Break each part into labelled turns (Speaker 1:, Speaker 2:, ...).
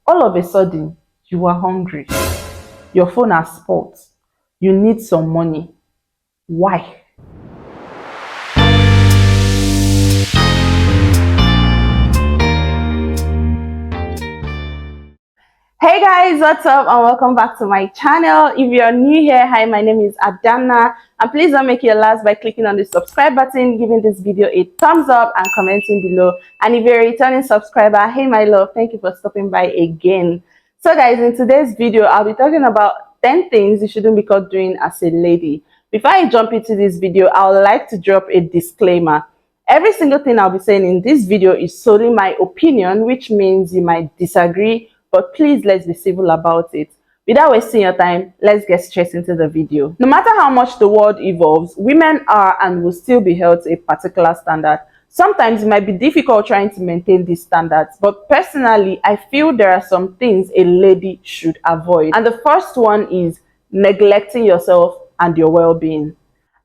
Speaker 1: All of a sudden, you are hungry. Your phone has spoiled. You need some money. Why? Hey guys, what's up and welcome back to my channel. If you're new here, hi, my name is Adanna, and please don't make your last by clicking on the subscribe button, giving this video a thumbs up and commenting below. And if you're a returning subscriber, hey my love, thank you for stopping by again. So guys, in today's video I'll be talking about 10 things you shouldn't be caught doing as a lady. Before I jump into this video, I would like to drop a disclaimer. Every single thing I'll be saying in this video is solely my opinion, which means you might disagree, but please let's be civil about it. Without wasting your time, let's get straight into the video. No matter how much the world evolves, women are and will still be held to a particular standard. Sometimes it might be difficult trying to maintain these standards, but personally, I feel there are some things a lady should avoid. And the first one is neglecting yourself and your well-being.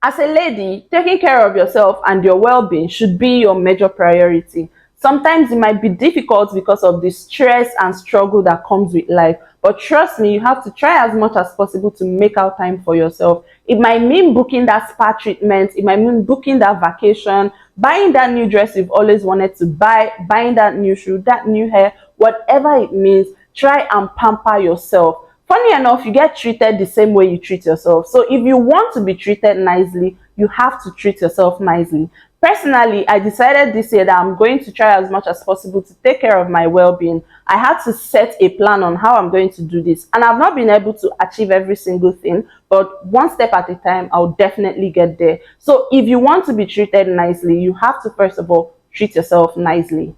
Speaker 1: As a lady, taking care of yourself and your well-being should be your major priority. Sometimes it might be difficult because of the stress and struggle that comes with life. But trust me, you have to try as much as possible to make out time for yourself. It might mean booking that spa treatment. It might mean booking that vacation, buying that new dress you've always wanted to buy, buying that new shoe, that new hair, whatever it means, try and pamper yourself. Funny enough, you get treated the same way you treat yourself. So if you want to be treated nicely, you have to treat yourself nicely. Personally, I decided this year that I'm going to try as much as possible to take care of my well-being. I had to set a plan on how I'm going to do this, and I've not been able to achieve every single thing, but one step at a time, I'll definitely get there. So if you want to be treated nicely, you have to first of all treat yourself nicely.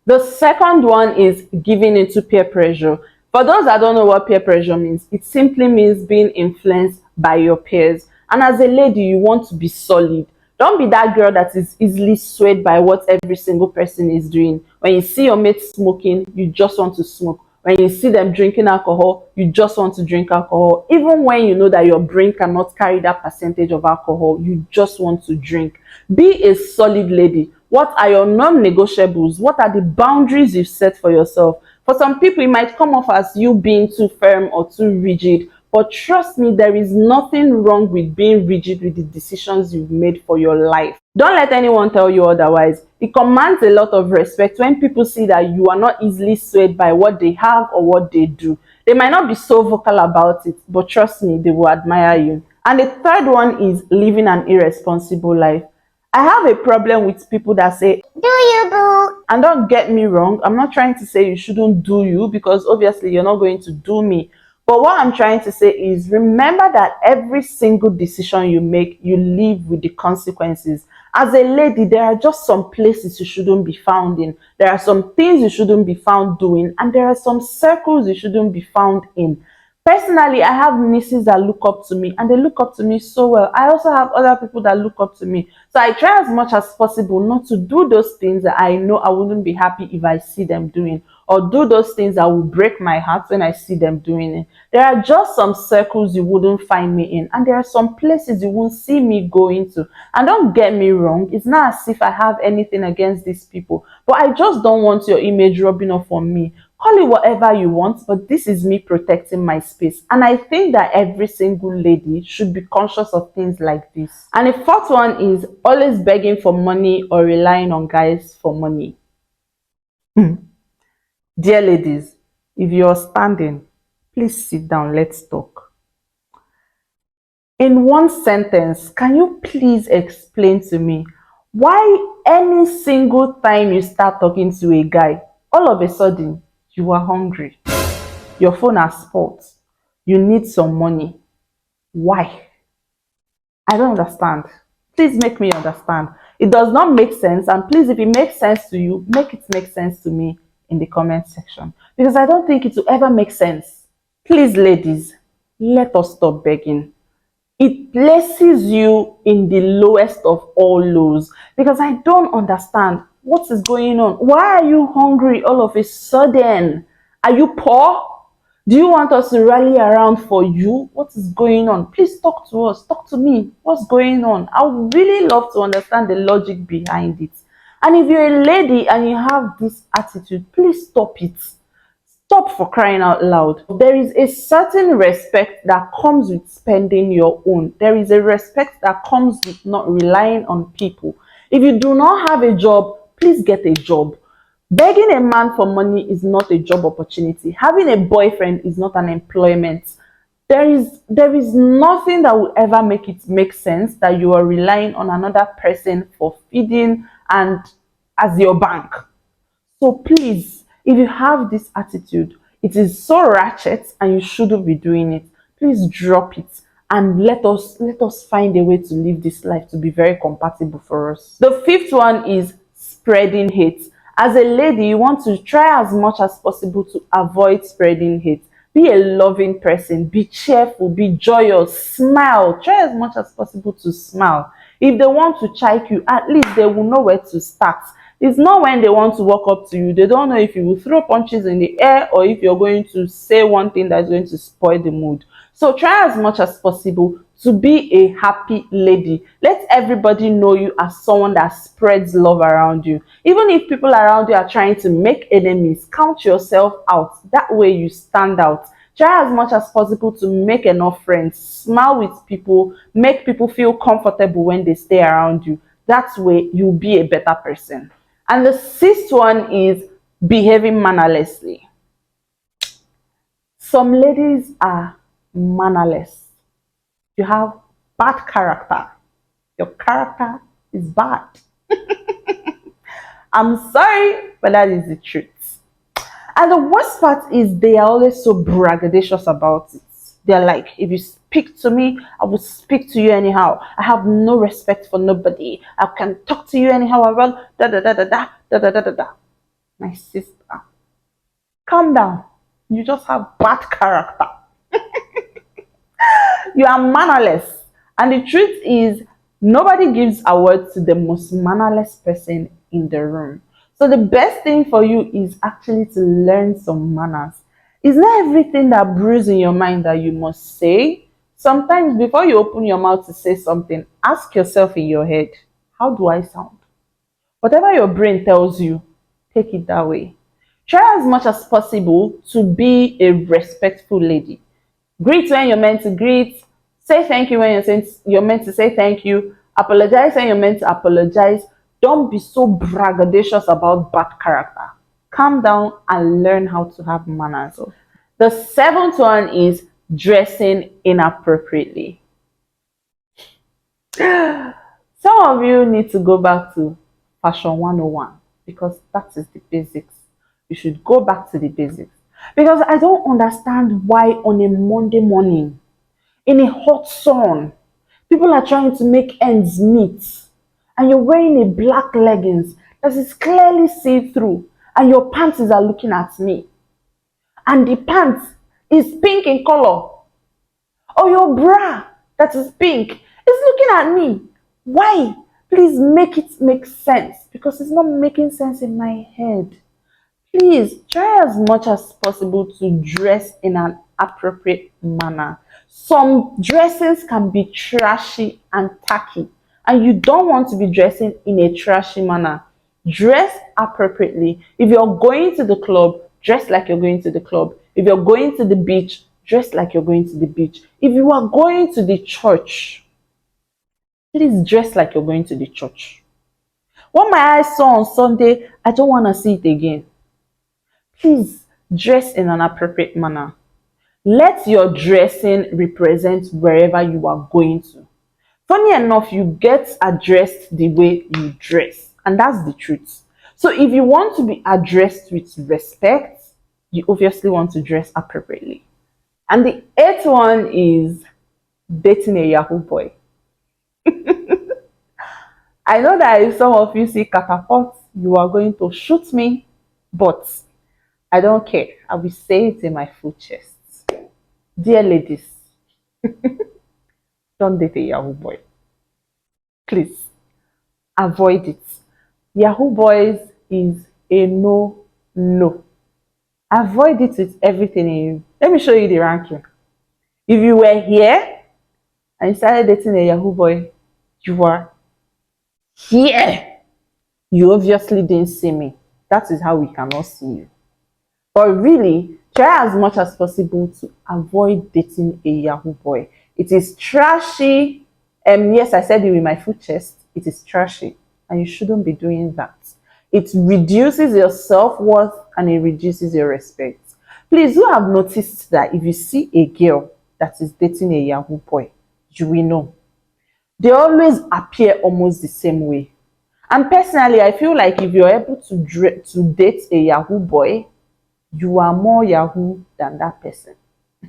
Speaker 1: The second one is giving into peer pressure. For those that don't know what peer pressure means, it simply means being influenced by your peers. And as a lady, you want to be solid. Don't be that girl that is easily swayed by what every single person is doing. When you see your mates smoking, you just want to smoke. When you see them drinking alcohol, you just want to drink alcohol. Even when you know that your brain cannot carry that percentage of alcohol, you just want to drink. Be a solid lady. What are your non-negotiables? What are the boundaries you've set for yourself? For some people, it might come off as you being too firm or too rigid. But trust me, there is nothing wrong with being rigid with the decisions you've made for your life. Don't let anyone tell you otherwise. It commands a lot of respect when people see that you are not easily swayed by what they have or what they do. They might not be so vocal about it, but trust me, they will admire you. And the third one is living an irresponsible life. I have a problem with people that say, "Do you, boo?" And don't get me wrong, I'm not trying to say you shouldn't do you, because obviously you're not going to do me. But what I'm trying to say is, remember that every single decision you make, you live with the consequences. As a lady, there are just some places you shouldn't be found in. There are some things you shouldn't be found doing, and there are some circles you shouldn't be found in. Personally, I have nieces that look up to me, and they look up to me so well. I also have other people that look up to me. So I try as much as possible not to do those things that I know I wouldn't be happy if I see them doing, or do those things that will break my heart when I see them doing it. There are just some circles you wouldn't find me in, and there are some places you won't see me going to. And don't get me wrong, it's not as if I have anything against these people, but I just don't want your image rubbing off on me. Call it whatever you want, but this is me protecting my space. And I think that every single lady should be conscious of things like this. And the fourth one is always begging for money or relying on guys for money. Dear ladies, if you're standing, please sit down, let's talk. In one sentence, can you please explain to me why any single time you start talking to a guy, all of a sudden, you are hungry, your phone has spoiled, you need some money? Why? I don't understand. Please make me understand. It does not make sense, and please, if it makes sense to you, make it make sense to me in the comment section, because I don't think it will ever make sense. Please, ladies, let us stop begging. It places you in the lowest of all lows, because I don't understand what is going on. Why are you hungry all of a sudden? Are you poor? Do you want us to rally around for you? What is going on? Please talk to us. Talk to me. What's going on? I would really love to understand the logic behind it. And if you're a lady and you have this attitude, please stop it. Stop, for crying out loud. There is a certain respect that comes with spending your own. There is a respect that comes with not relying on people. If you do not have a job, please get a job. Begging a man for money is not a job opportunity. Having a boyfriend is not an employment. There is nothing that will ever make it make sense that you are relying on another person for feeding and as your bank. So please, if you have this attitude, it is so ratchet and you shouldn't be doing it. Please drop it and let us find a way to live this life to be very compatible for us. The fifth one is spreading hate. As a lady, you want to try as much as possible to avoid spreading hate. Be a loving person, be cheerful, be joyous, smile. Try as much as possible to smile. If they want to chike you, at least they will know where to start. It's not when they want to walk up to you, they don't know if you will throw punches in the air or if you're going to say one thing that's going to spoil the mood. So try as much as possible to be a happy lady. Let everybody know you as someone that spreads love around you. Even if people around you are trying to make enemies, count yourself out. That way you stand out. Try as much as possible to make enough friends. Smile with people. Make people feel comfortable when they stay around you. That way you'll be a better person. And the sixth one is behaving mannerlessly. Some ladies are mannerless. You have bad character. Your character is bad. I'm sorry, but that is the truth. And the worst part is they are always so braggadocious about it. They're like, if you speak to me, I will speak to you anyhow. I have no respect for nobody. I can talk to you anyhow. I will da da da da da da da da da da. My sister, calm down. You just have bad character. You are mannerless. And the truth is, nobody gives awards to the most mannerless person in the room. So the best thing for you is actually to learn some manners. It's not everything that brews in your mind that you must say. Sometimes before you open your mouth to say something, ask yourself in your head, how do I sound? Whatever your brain tells you, take it that way. Try as much as possible to be a respectful lady. Greet when you're meant to greet. Say thank you when you're meant to say thank you. Apologize when you're meant to apologize. Don't be so braggadocious about bad character. Calm down and learn how to have manners. The seventh one is dressing inappropriately. Some of you need to go back to Fashion 101 because that is the basics. You should go back to the basics. Because I don't understand why on a Monday morning, in a hot sun, people are trying to make ends meet and you're wearing a black leggings that is clearly see-through and your pants are looking at me and the pants is pink in color or your bra that is pink is looking at me. Why? Please make it make sense because it's not making sense in my head. Please try as much as possible to dress in an appropriate manner. Some dressings can be trashy and tacky, and you don't want to be dressing in a trashy manner. Dress appropriately. If you're going to the club, dress like you're going to the club. If you're going to the beach, dress like you're going to the beach. If you are going to the church, please dress like you're going to the church. What my eyes saw on Sunday, I don't want to see it again. Please dress in an appropriate manner. Let your dressing represent wherever you are going to. Funny enough, you get addressed the way you dress, and that's the truth. So if you want to be addressed with respect, you obviously want to dress appropriately. And the eighth one is dating a Yahoo boy. I know that if some of you see catapult, you are going to shoot me, but I don't care. I will say it in my full chest. Dear ladies, don't date a Yahoo boy. Please, avoid it. Yahoo boys is a no. Avoid it with everything in you. Let me show you the ranking. If you were here and you started dating a Yahoo boy, you are here. You obviously didn't see me. That is how we cannot see you. But really, Try as much as possible to avoid dating a Yahoo boy. It is trashy. Yes, I said it with my full chest. It is trashy, and you shouldn't be doing that. It reduces your self-worth and it reduces your respect. Please, you have noticed that if you see a girl that is dating a Yahoo boy, you will know. They always appear almost the same way. And personally, I feel like if you're able to date a Yahoo boy, you are more Yahoo than that person.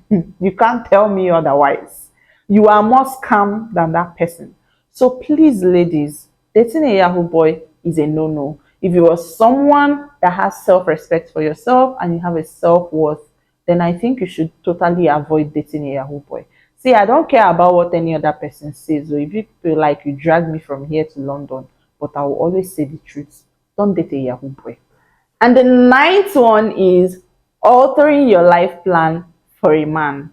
Speaker 1: You can't tell me otherwise. You are more scam than that person. So please, ladies, dating a Yahoo boy is a no-no. If you are someone that has self-respect for yourself and you have a self-worth, then I think you should totally avoid dating a Yahoo boy. See, I don't care about what any other person says. So if you feel like you drag me from here to London, but I will always say the truth. Don't date a Yahoo boy. And the ninth one is altering your life plan for a man.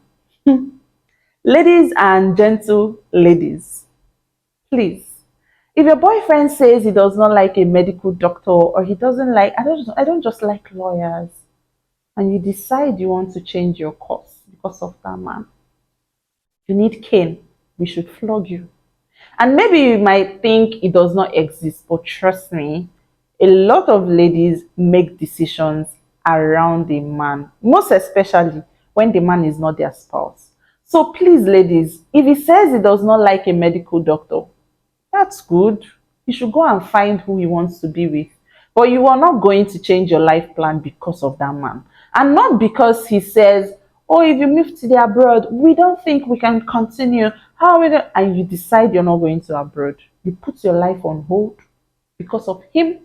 Speaker 1: Ladies and gentle ladies, please, if your boyfriend says he does not like a medical doctor or he doesn't like, I don't just like lawyers, and you decide you want to change your course because of that man, you need cane, we should flog you. And maybe you might think it does not exist, but trust me, a lot of ladies make decisions around the man, most especially when the man is not their spouse. So please, ladies, if he says he does not like a medical doctor, that's good. You should go and find who he wants to be with. But you are not going to change your life plan because of that man. And not because he says, oh, if you move to the abroad, we don't think we can continue. How are we going? And you decide you're not going to abroad. You put your life on hold because of him.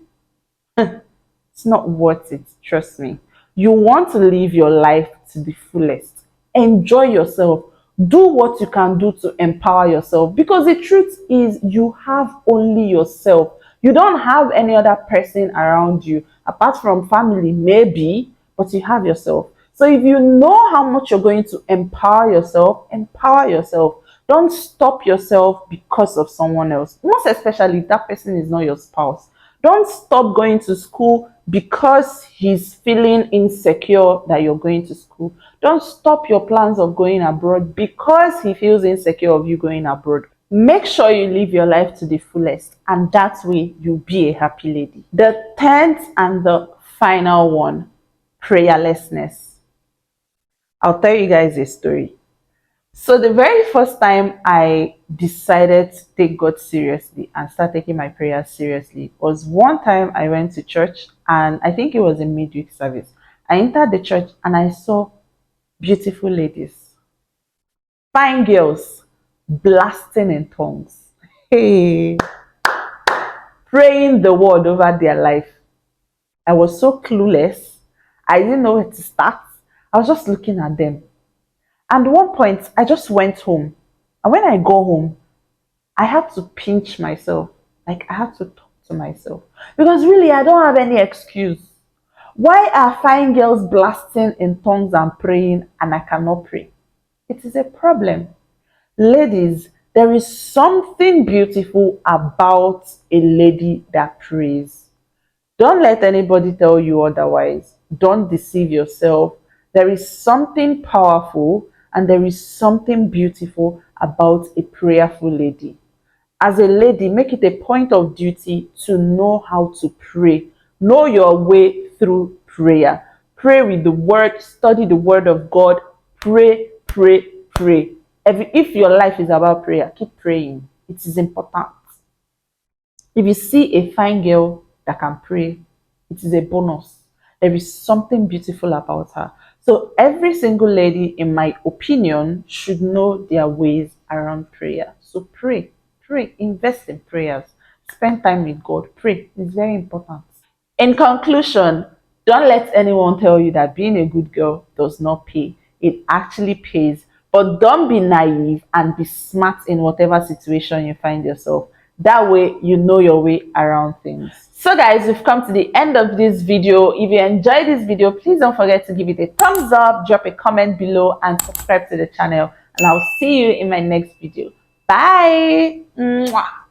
Speaker 1: It's not worth it, trust me. You want to live your life to the fullest. Enjoy yourself. Do what you can do to empower yourself, because the truth is you have only yourself. You don't have any other person around you apart from family, maybe, but you have yourself. So if you know how much you're going to empower yourself, empower yourself. Don't stop yourself because of someone else, most especially if that person is not your spouse. Don't stop going to school because he's feeling insecure that you're going to school. Don't stop your plans of going abroad because he feels insecure of you going abroad. Make sure you live your life to the fullest, and that way you'll be a happy lady. The 10th and the final one, prayerlessness. I'll tell you guys a story. So the very first time I decided to take God seriously and start taking my prayers seriously was one time I went to church, and I think it was a midweek service. I entered the church and I saw beautiful ladies, fine girls, blasting in tongues. Hey, praying the word over their life. I was so clueless. I didn't know where to start. I was just looking at them. And at one point, I just went home. And when I go home, I have to pinch myself. Like, I have to talk to myself. Because really, I don't have any excuse. Why are fine girls blasting in tongues and praying and I cannot pray? It is a problem. Ladies, there is something beautiful about a lady that prays. Don't let anybody tell you otherwise. Don't deceive yourself. There is something powerful and there is something beautiful about a prayerful lady. As a lady, make it a point of duty to know how to pray. Know your way through prayer. Pray with the word, study the word of God. Pray, pray, pray. If your life is about prayer, keep praying. It is important. If you see a fine girl that can pray, it is a bonus. There is something beautiful about her. So every single lady, in my opinion, should know their ways around prayer. So pray, pray, invest in prayers, spend time with God, pray. It's very important. In conclusion, don't let anyone tell you that being a good girl does not pay. It actually pays. But don't be naive and be smart in whatever situation you find yourself. That way, you know your way around things. So guys, we've come to the end of this video. If you enjoyed this video, please don't forget to give it a thumbs up, drop a comment below, and subscribe to the channel. And I'll see you in my next video. Bye. Mwah.